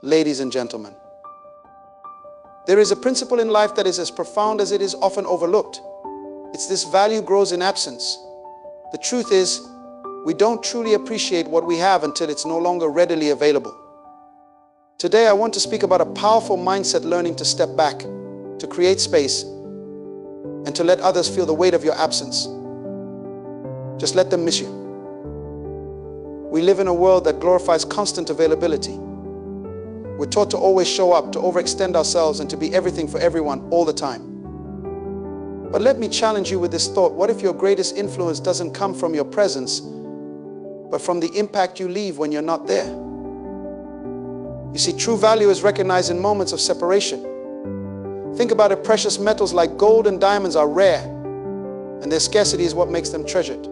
ladies and gentlemen. There is a principle in life that is as profound as it is often overlooked. It's this: value grows in absence. The truth is, we don't truly appreciate what we have until it's no longer readily available. Today, I want to speak about a powerful mindset: learning to step back, to create space, and to let others feel the weight of your absence. Just let them miss you. We live in a world that glorifies constant availability. We're taught to always show up, to overextend ourselves, and to be everything for everyone all the time. But let me challenge you with this thought: what if your greatest influence doesn't come from your presence, but from the impact you leave when you're not there? You see, true value is recognized in moments of separation. Think about it: precious metals like gold and diamonds are rare, and their scarcity is what makes them treasured.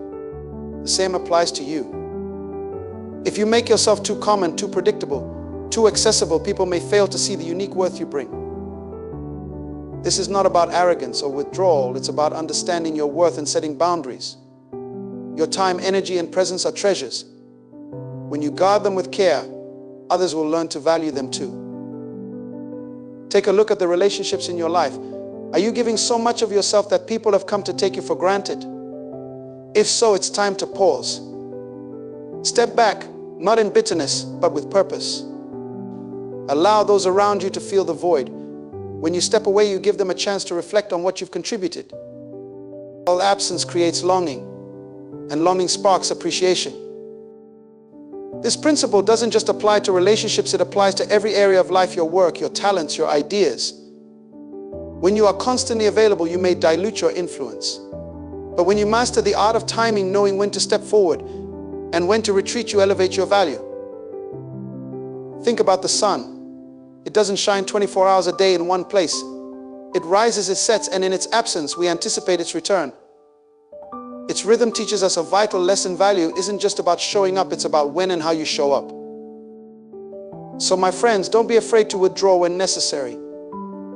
The same applies to you. If you make yourself too common, too predictable, too accessible, people may fail to see the unique worth you bring. This is not about arrogance or withdrawal. It's about understanding your worth and setting boundaries. Your time, energy, and presence are treasures. When you guard them with care, others will learn to value them too. Take a look at the relationships in your life. Are you giving so much of yourself that people have come to take you for granted? If so, it's time to pause. Step back, not in bitterness, but with purpose. Allow those around you to feel the void. When you step away, you give them a chance to reflect on what you've contributed. All absence creates longing, and longing sparks appreciation. This principle doesn't just apply to relationships, it applies to every area of life: your work, your talents, your ideas. When you are constantly available, you may dilute your influence. But when you master the art of timing, knowing when to step forward and when to retreat, you elevate your value. Think about the sun. It doesn't shine 24 hours a day in one place. It rises, it sets, and in its absence, we anticipate its return. Its rhythm teaches us a vital lesson: value isn't just about showing up, it's about when and how you show up. So my friends, don't be afraid to withdraw when necessary.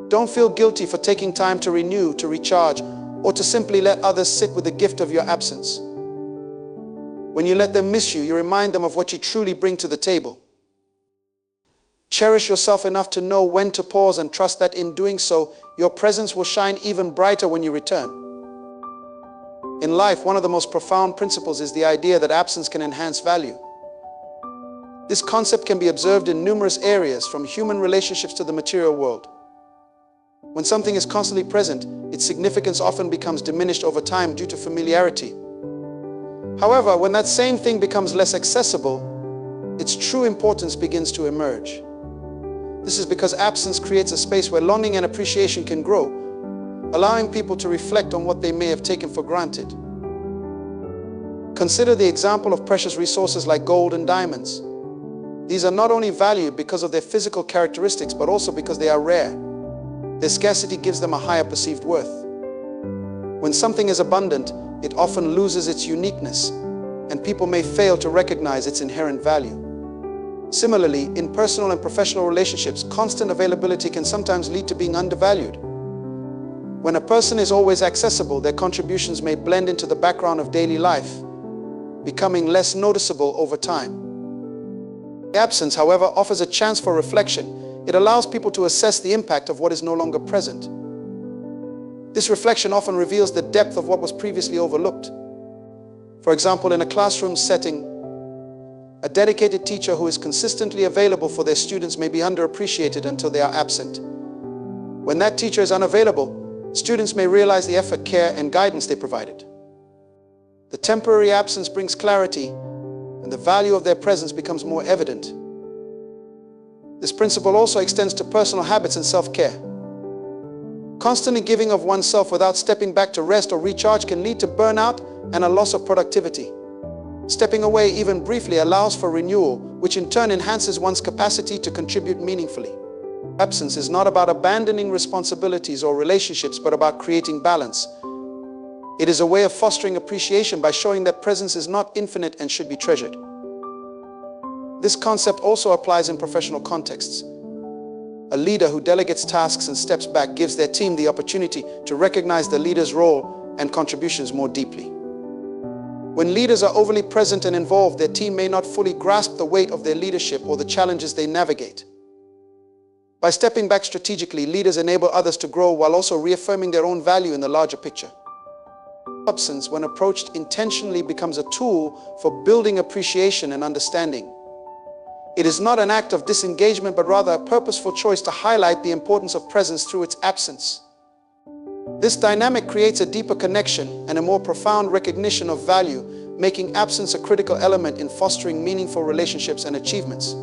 Don't feel guilty for taking time to renew, to recharge, or to simply let others sit with the gift of your absence. When you let them miss you, you remind them of what you truly bring to the table. Cherish yourself enough to know when to pause, and trust that in doing so, your presence will shine even brighter when you return. In life, one of the most profound principles is the idea that absence can enhance value. This concept can be observed in numerous areas, from human relationships to the material world. When something is constantly present, its significance often becomes diminished over time due to familiarity. However, when that same thing becomes less accessible, its true importance begins to emerge. This is because absence creates a space where longing and appreciation can grow, allowing people to reflect on what they may have taken for granted. Consider the example of precious resources like gold and diamonds. These are not only valued because of their physical characteristics, but also because they are rare. Their scarcity gives them a higher perceived worth. When something is abundant, it often loses its uniqueness, and people may fail to recognize its inherent value. Similarly, in personal and professional relationships, constant availability can sometimes lead to being undervalued. When a person is always accessible, their contributions may blend into the background of daily life, becoming less noticeable over time. The absence, however, offers a chance for reflection. It allows people to assess the impact of what is no longer present. This reflection often reveals the depth of what was previously overlooked. For example, in a classroom setting, a dedicated teacher who is consistently available for their students may be underappreciated until they are absent. When that teacher is unavailable, students may realize the effort, care, and guidance they provided. The temporary absence brings clarity, and the value of their presence becomes more evident. This principle also extends to personal habits and self-care. Constantly giving of oneself without stepping back to rest or recharge can lead to burnout and a loss of productivity. Stepping away, even briefly, allows for renewal, which in turn enhances one's capacity to contribute meaningfully. Absence is not about abandoning responsibilities or relationships, but about creating balance. It is a way of fostering appreciation by showing that presence is not infinite and should be treasured. This concept also applies in professional contexts. A leader who delegates tasks and steps back gives their team the opportunity to recognize the leader's role and contributions more deeply. When leaders are overly present and involved, their team may not fully grasp the weight of their leadership or the challenges they navigate. By stepping back strategically, leaders enable others to grow while also reaffirming their own value in the larger picture. Absence, when approached intentionally, becomes a tool for building appreciation and understanding. It is not an act of disengagement, but rather a purposeful choice to highlight the importance of presence through its absence. This dynamic creates a deeper connection and a more profound recognition of value, making absence a critical element in fostering meaningful relationships and achievements.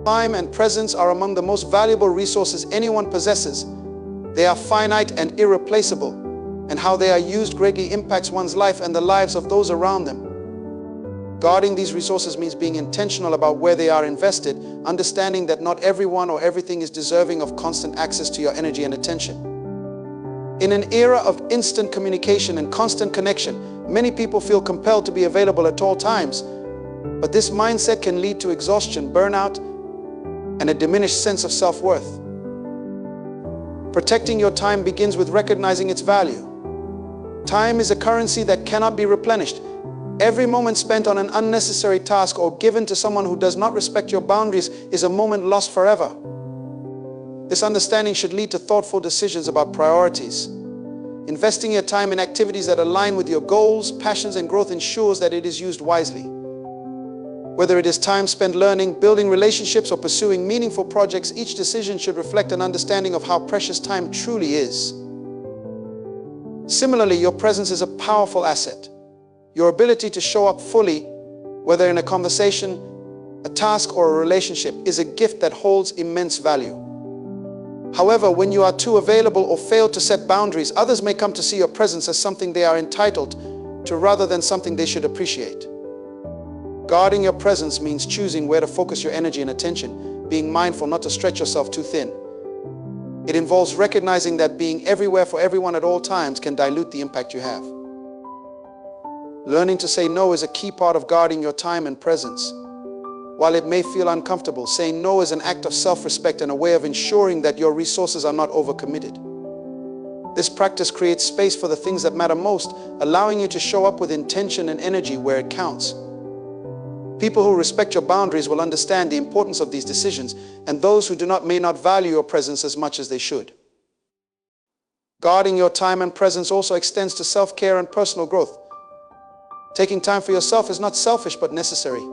Time and presence are among the most valuable resources anyone possesses. They are finite and irreplaceable, and how they are used greatly impacts one's life and the lives of those around them. Guarding these resources means being intentional about where they are invested, understanding that not everyone or everything is deserving of constant access to your energy and attention. In an era of instant communication and constant connection, many people feel compelled to be available at all times, but this mindset can lead to exhaustion, burnout, and a diminished sense of self-worth. Protecting your time begins with recognizing its value. Time is a currency that cannot be replenished. Every moment spent on an unnecessary task or given to someone who does not respect your boundaries is a moment lost forever. This understanding should lead to thoughtful decisions about priorities. Investing your time in activities that align with your goals, passions, and growth ensures that it is used wisely. Whether it is time spent learning, building relationships, or pursuing meaningful projects, each decision should reflect an understanding of how precious time truly is. Similarly, your presence is a powerful asset. Your ability to show up fully, whether in a conversation, a task, or a relationship, is a gift that holds immense value. However, when you are too available or fail to set boundaries, others may come to see your presence as something they are entitled to rather than something they should appreciate. Guarding your presence means choosing where to focus your energy and attention, being mindful not to stretch yourself too thin. It involves recognizing that being everywhere for everyone at all times can dilute the impact you have. Learning to say no is a key part of guarding your time and presence. While it may feel uncomfortable, saying no is an act of self-respect and a way of ensuring that your resources are not overcommitted. This practice creates space for the things that matter most, allowing you to show up with intention and energy where it counts. People who respect your boundaries will understand the importance of these decisions, and those who do not may not value your presence as much as they should. Guarding your time and presence also extends to self-care and personal growth. Taking time for yourself is not selfish but necessary.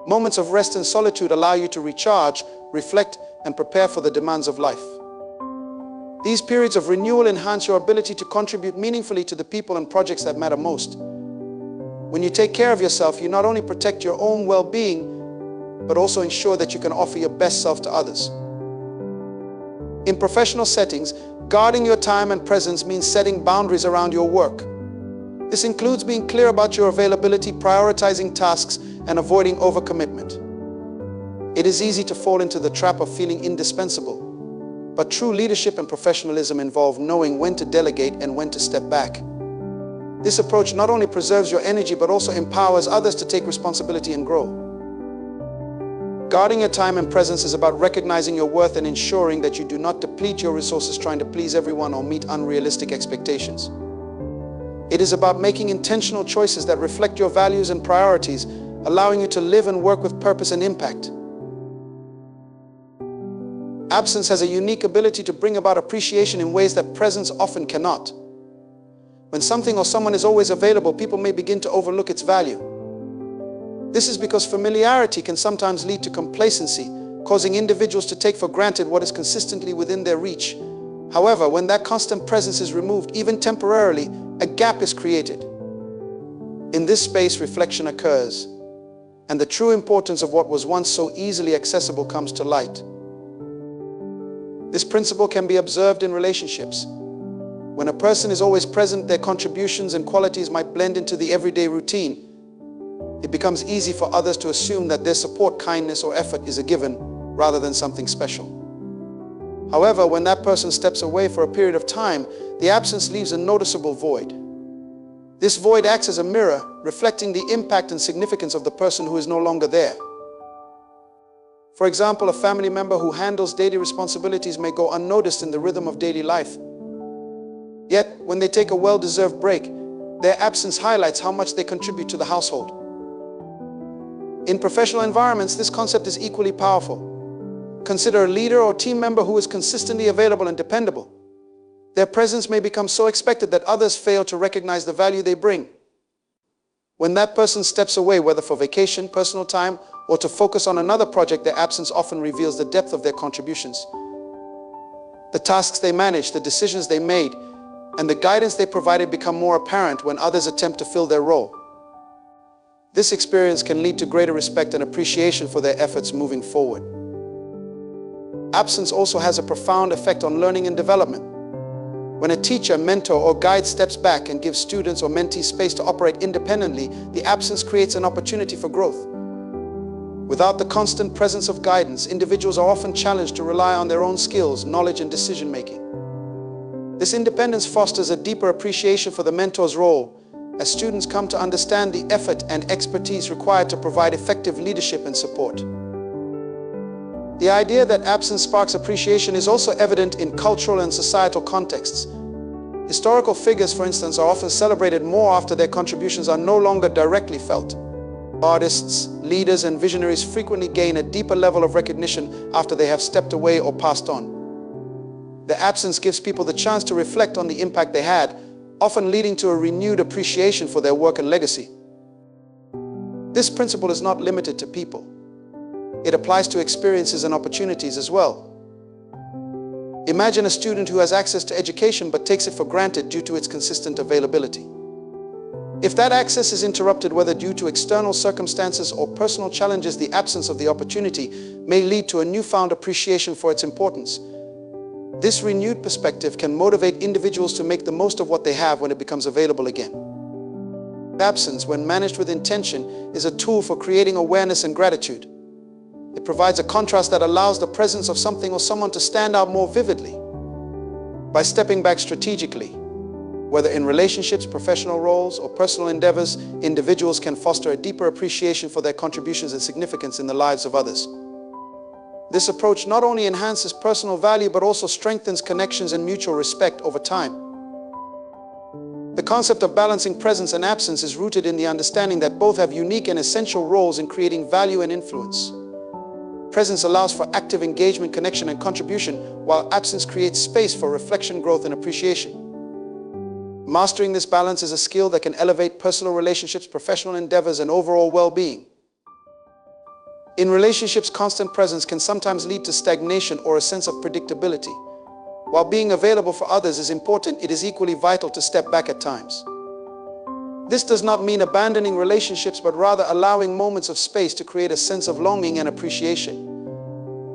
Moments of rest and solitude allow you to recharge, reflect, and prepare for the demands of life. These periods of renewal enhance your ability to contribute meaningfully to the people and projects that matter most. When you take care of yourself, you not only protect your own well-being, but also ensure that you can offer your best self to others. In professional settings, guarding your time and presence means setting boundaries around your work. This includes being clear about your availability, prioritizing tasks, and avoiding overcommitment. It is easy to fall into the trap of feeling indispensable, but true leadership and professionalism involve knowing when to delegate and when to step back. This approach not only preserves your energy, but also empowers others to take responsibility and grow. Guarding your time and presence is about recognizing your worth and ensuring that you do not deplete your resources trying to please everyone or meet unrealistic expectations. It is about making intentional choices that reflect your values and priorities, allowing you to live and work with purpose and impact. Absence has a unique ability to bring about appreciation in ways that presence often cannot. When something or someone is always available, people may begin to overlook its value. This is because familiarity can sometimes lead to complacency, causing individuals to take for granted what is consistently within their reach. However, when that constant presence is removed, even temporarily, a gap is created. In this space, reflection occurs, and the true importance of what was once so easily accessible comes to light. This principle can be observed in relationships. When a person is always present, their contributions and qualities might blend into the everyday routine. It becomes easy for others to assume that their support, kindness, or effort is a given rather than something special. However, when that person steps away for a period of time, the absence leaves a noticeable void. This void acts as a mirror, reflecting the impact and significance of the person who is no longer there. For example, a family member who handles daily responsibilities may go unnoticed in the rhythm of daily life. Yet, when they take a well-deserved break, their absence highlights how much they contribute to the household. In professional environments, this concept is equally powerful. Consider a leader or team member who is consistently available and dependable. Their presence may become so expected that others fail to recognize the value they bring. When that person steps away, whether for vacation, personal time, or to focus on another project, their absence often reveals the depth of their contributions. The tasks they managed, the decisions they made, and the guidance they provided become more apparent when others attempt to fill their role. This experience can lead to greater respect and appreciation for their efforts moving forward. Absence also has a profound effect on learning and development. When a teacher, mentor, or guide steps back and gives students or mentees space to operate independently, the absence creates an opportunity for growth. Without the constant presence of guidance, individuals are often challenged to rely on their own skills, knowledge, and decision-making. This independence fosters a deeper appreciation for the mentor's role, as students come to understand the effort and expertise required to provide effective leadership and support. The idea that absence sparks appreciation is also evident in cultural and societal contexts. Historical figures, for instance, are often celebrated more after their contributions are no longer directly felt. Artists, leaders, and visionaries frequently gain a deeper level of recognition after they have stepped away or passed on. The absence gives people the chance to reflect on the impact they had, often leading to a renewed appreciation for their work and legacy. This principle is not limited to people. It applies to experiences and opportunities as well. Imagine a student who has access to education but takes it for granted due to its consistent availability. If that access is interrupted, whether due to external circumstances or personal challenges, the absence of the opportunity may lead to a newfound appreciation for its importance. This renewed perspective can motivate individuals to make the most of what they have when it becomes available again. Absence, when managed with intention, is a tool for creating awareness and gratitude. It provides a contrast that allows the presence of something or someone to stand out more vividly. By stepping back strategically, whether in relationships, professional roles, or personal endeavors, individuals can foster a deeper appreciation for their contributions and significance in the lives of others. This approach not only enhances personal value but also strengthens connections and mutual respect over time. The concept of balancing presence and absence is rooted in the understanding that both have unique and essential roles in creating value and influence. Presence allows for active engagement, connection, and contribution, while absence creates space for reflection, growth, and appreciation. Mastering this balance is a skill that can elevate personal relationships, professional endeavors, and overall well-being. In relationships, constant presence can sometimes lead to stagnation or a sense of predictability. While being available for others is important, it is equally vital to step back at times. This does not mean abandoning relationships, but rather allowing moments of space to create a sense of longing and appreciation.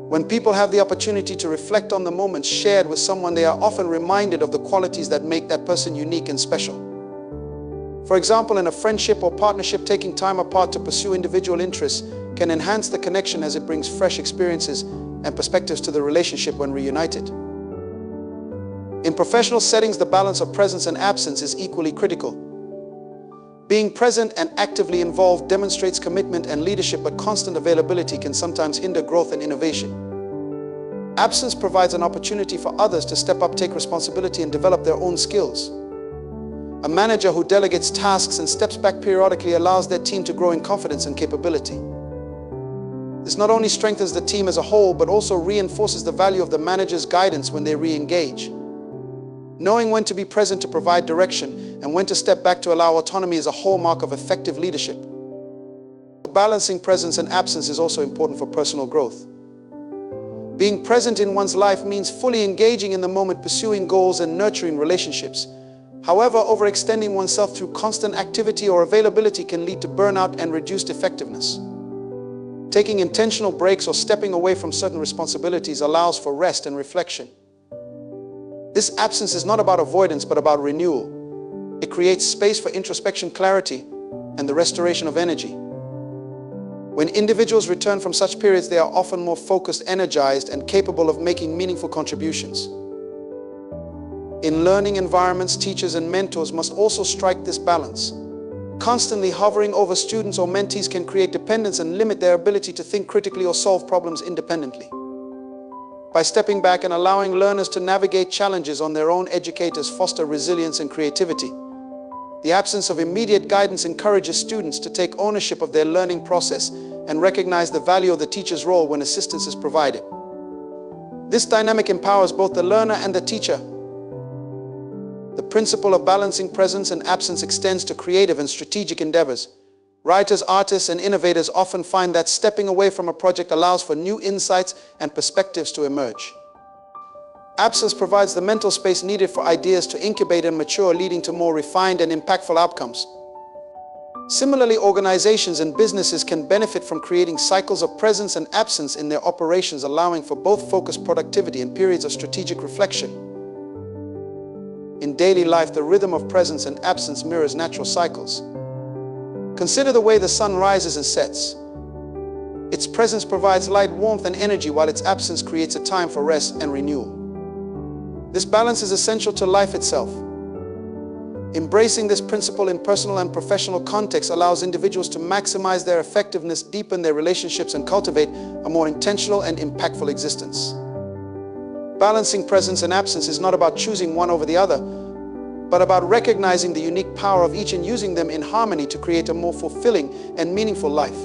When people have the opportunity to reflect on the moments shared with someone, they are often reminded of the qualities that make that person unique and special. For example, in a friendship or partnership, taking time apart to pursue individual interests can enhance the connection as it brings fresh experiences and perspectives to the relationship when reunited. In professional settings, the balance of presence and absence is equally critical. Being present and actively involved demonstrates commitment and leadership, but constant availability can sometimes hinder growth and innovation. Absence provides an opportunity for others to step up, take responsibility, and develop their own skills. A manager who delegates tasks and steps back periodically allows their team to grow in confidence and capability. This not only strengthens the team as a whole, but also reinforces the value of the manager's guidance when they re-engage. Knowing when to be present to provide direction and when to step back to allow autonomy is a hallmark of effective leadership. Balancing presence and absence is also important for personal growth. Being present in one's life means fully engaging in the moment, pursuing goals, and nurturing relationships. However, overextending oneself through constant activity or availability can lead to burnout and reduced effectiveness. Taking intentional breaks or stepping away from certain responsibilities allows for rest and reflection. This absence is not about avoidance, but about renewal. It creates space for introspection, clarity, and the restoration of energy. When individuals return from such periods, they are often more focused, energized, and capable of making meaningful contributions. In learning environments, teachers and mentors must also strike this balance. Constantly hovering over students or mentees can create dependence and limit their ability to think critically or solve problems independently. By stepping back and allowing learners to navigate challenges on their own, educators foster resilience and creativity. The absence of immediate guidance encourages students to take ownership of their learning process and recognize the value of the teacher's role when assistance is provided. This dynamic empowers both the learner and the teacher. The principle of balancing presence and absence extends to creative and strategic endeavors. Writers, artists, and innovators often find that stepping away from a project allows for new insights and perspectives to emerge. Absence provides the mental space needed for ideas to incubate and mature, leading to more refined and impactful outcomes. Similarly, organizations and businesses can benefit from creating cycles of presence and absence in their operations, allowing for both focused productivity and periods of strategic reflection. In daily life, the rhythm of presence and absence mirrors natural cycles. Consider the way the sun rises and sets. Its presence provides light, warmth, and energy, while its absence creates a time for rest and renewal. This balance is essential to life itself. Embracing this principle in personal and professional contexts allows individuals to maximize their effectiveness, deepen their relationships, and cultivate a more intentional and impactful existence. Balancing presence and absence is not about choosing one over the other, but about recognizing the unique power of each and using them in harmony to create a more fulfilling and meaningful life.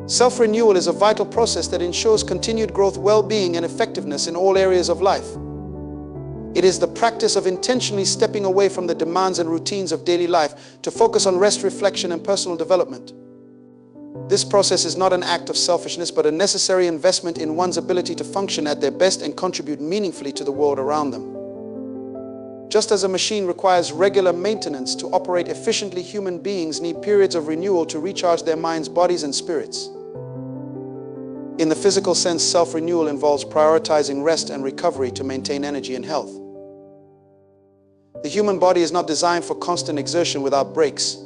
Self-renewal is a vital process that ensures continued growth, well-being, and effectiveness in all areas of life. It is the practice of intentionally stepping away from the demands and routines of daily life to focus on rest, reflection, and personal development. This process is not an act of selfishness, but a necessary investment in one's ability to function at their best and contribute meaningfully to the world around them. Just as a machine requires regular maintenance to operate efficiently, human beings need periods of renewal to recharge their minds, bodies, and spirits. In the physical sense, self-renewal involves prioritizing rest and recovery to maintain energy and health. The human body is not designed for constant exertion without breaks.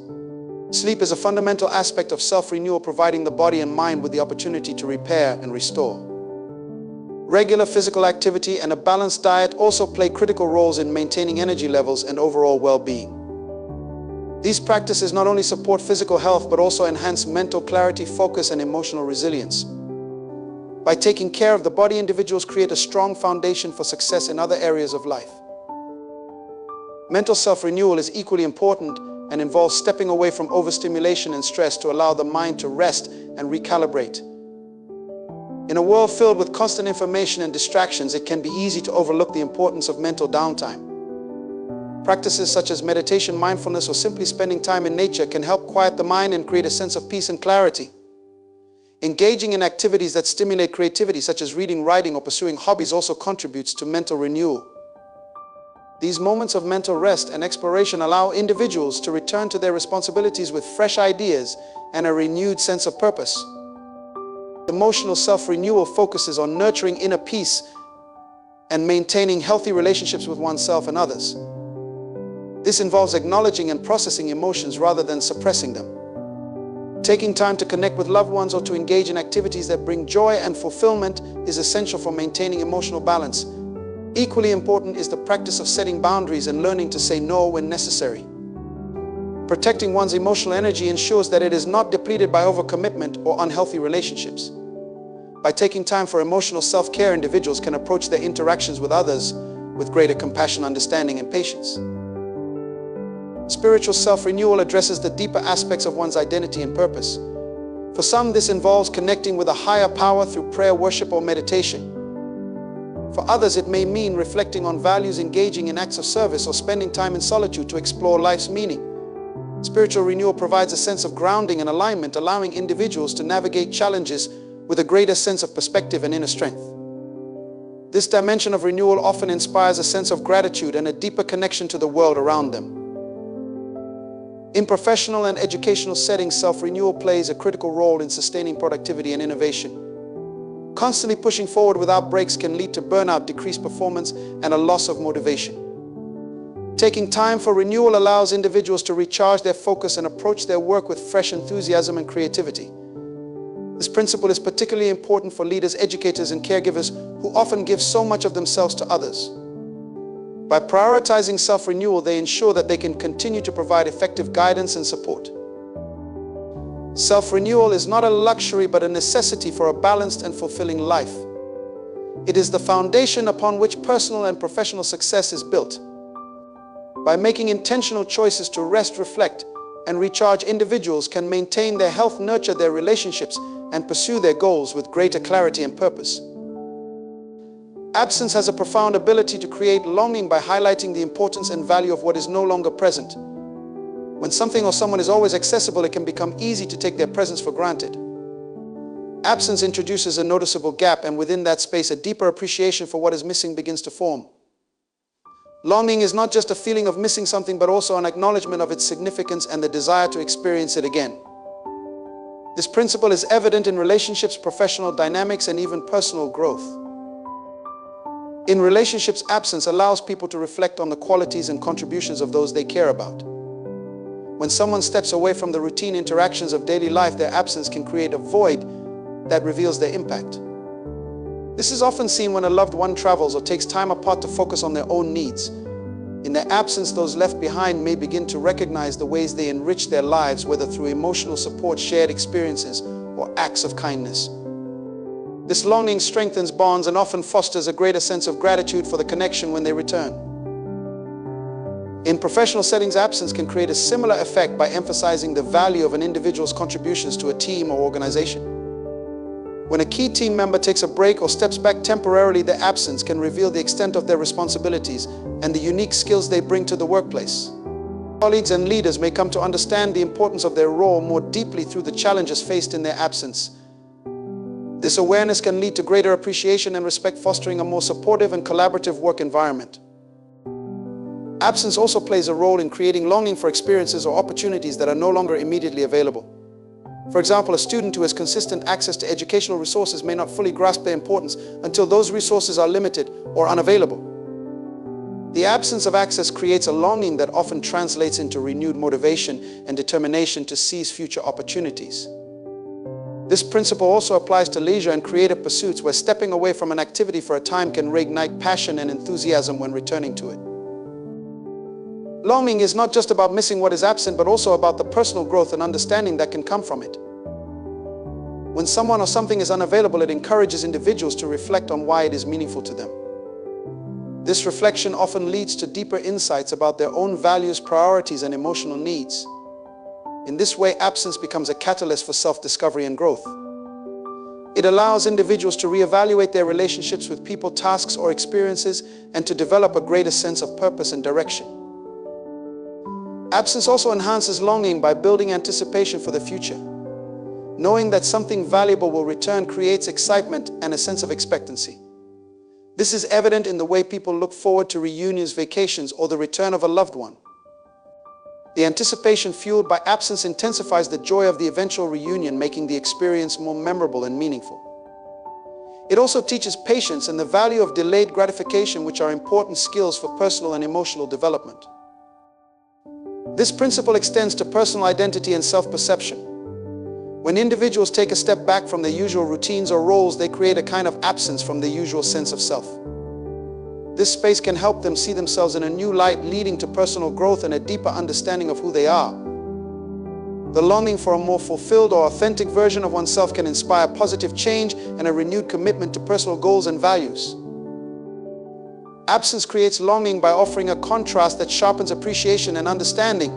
Sleep is a fundamental aspect of self-renewal, providing the body and mind with the opportunity to repair and restore. Regular physical activity and a balanced diet also play critical roles in maintaining energy levels and overall well-being. These practices not only support physical health, but also enhance mental clarity, focus, and emotional resilience. By taking care of the body, individuals create a strong foundation for success in other areas of life. Mental self-renewal is equally important and involves stepping away from overstimulation and stress to allow the mind to rest and recalibrate. In a world filled with constant information and distractions, it can be easy to overlook the importance of mental downtime. Practices such as meditation, mindfulness, or simply spending time in nature can help quiet the mind and create a sense of peace and clarity. Engaging in activities that stimulate creativity, such as reading, writing, or pursuing hobbies, also contributes to mental renewal. These moments of mental rest and exploration allow individuals to return to their responsibilities with fresh ideas and a renewed sense of purpose. Emotional self-renewal focuses on nurturing inner peace and maintaining healthy relationships with oneself and others. This involves acknowledging and processing emotions rather than suppressing them. Taking time to connect with loved ones or to engage in activities that bring joy and fulfillment is essential for maintaining emotional balance. Equally important is the practice of setting boundaries and learning to say no when necessary. Protecting one's emotional energy ensures that it is not depleted by overcommitment or unhealthy relationships. By taking time for emotional self-care, individuals can approach their interactions with others with greater compassion, understanding, and patience. Spiritual self-renewal addresses the deeper aspects of one's identity and purpose. For some, this involves connecting with a higher power through prayer, worship, or meditation. For others, it may mean reflecting on values, engaging in acts of service, or spending time in solitude to explore life's meaning. Spiritual renewal provides a sense of grounding and alignment, allowing individuals to navigate challenges with a greater sense of perspective and inner strength. This dimension of renewal often inspires a sense of gratitude and a deeper connection to the world around them. In professional and educational settings, self-renewal plays a critical role in sustaining productivity and innovation. Constantly pushing forward without breaks can lead to burnout, decreased performance, and a loss of motivation. Taking time for renewal allows individuals to recharge their focus and approach their work with fresh enthusiasm and creativity. This principle is particularly important for leaders, educators, and caregivers who often give so much of themselves to others. By prioritizing self-renewal, they ensure that they can continue to provide effective guidance and support. Self-renewal is not a luxury, but a necessity for a balanced and fulfilling life. It is the foundation upon which personal and professional success is built. By making intentional choices to rest, reflect, and recharge, individuals can maintain their health, nurture their relationships, and pursue their goals with greater clarity and purpose. Absence has a profound ability to create longing by highlighting the importance and value of what is no longer present. When something or someone is always accessible, it can become easy to take their presence for granted. Absence introduces a noticeable gap, and within that space, a deeper appreciation for what is missing begins to form. Longing is not just a feeling of missing something, but also an acknowledgement of its significance and the desire to experience it again. This principle is evident in relationships, professional dynamics, and even personal growth. In relationships, absence allows people to reflect on the qualities and contributions of those they care about. When someone steps away from the routine interactions of daily life, their absence can create a void that reveals their impact. This is often seen when a loved one travels or takes time apart to focus on their own needs. In their absence, those left behind may begin to recognize the ways they enrich their lives, whether through emotional support, shared experiences, or acts of kindness. This longing strengthens bonds and often fosters a greater sense of gratitude for the connection when they return. In professional settings, absence can create a similar effect by emphasizing the value of an individual's contributions to a team or organization. When a key team member takes a break or steps back temporarily, their absence can reveal the extent of their responsibilities and the unique skills they bring to the workplace. Colleagues and leaders may come to understand the importance of their role more deeply through the challenges faced in their absence. This awareness can lead to greater appreciation and respect, fostering a more supportive and collaborative work environment. Absence also plays a role in creating longing for experiences or opportunities that are no longer immediately available. For example, a student who has consistent access to educational resources may not fully grasp their importance until those resources are limited or unavailable. The absence of access creates a longing that often translates into renewed motivation and determination to seize future opportunities. This principle also applies to leisure and creative pursuits, where stepping away from an activity for a time can reignite passion and enthusiasm when returning to it. Longing is not just about missing what is absent, but also about the personal growth and understanding that can come from it. When someone or something is unavailable, it encourages individuals to reflect on why it is meaningful to them. This reflection often leads to deeper insights about their own values, priorities, and emotional needs. In this way, absence becomes a catalyst for self-discovery and growth. It allows individuals to reevaluate their relationships with people, tasks, or experiences, and to develop a greater sense of purpose and direction. Absence also enhances longing by building anticipation for the future. Knowing that something valuable will return creates excitement and a sense of expectancy. This is evident in the way people look forward to reunions, vacations, or the return of a loved one. The anticipation fueled by absence intensifies the joy of the eventual reunion, making the experience more memorable and meaningful. It also teaches patience and the value of delayed gratification, which are important skills for personal and emotional development. This principle extends to personal identity and self-perception. When individuals take a step back from their usual routines or roles, they create a kind of absence from the usual sense of self. This space can help them see themselves in a new light, leading to personal growth and a deeper understanding of who they are. The longing for a more fulfilled or authentic version of oneself can inspire positive change and a renewed commitment to personal goals and values. Absence creates longing by offering a contrast that sharpens appreciation and understanding.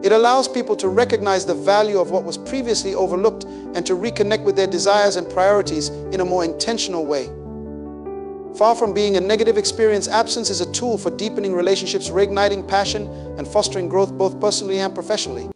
It allows people to recognize the value of what was previously overlooked and to reconnect with their desires and priorities in a more intentional way. Far from being a negative experience, absence is a tool for deepening relationships, reigniting passion, and fostering growth both personally and professionally.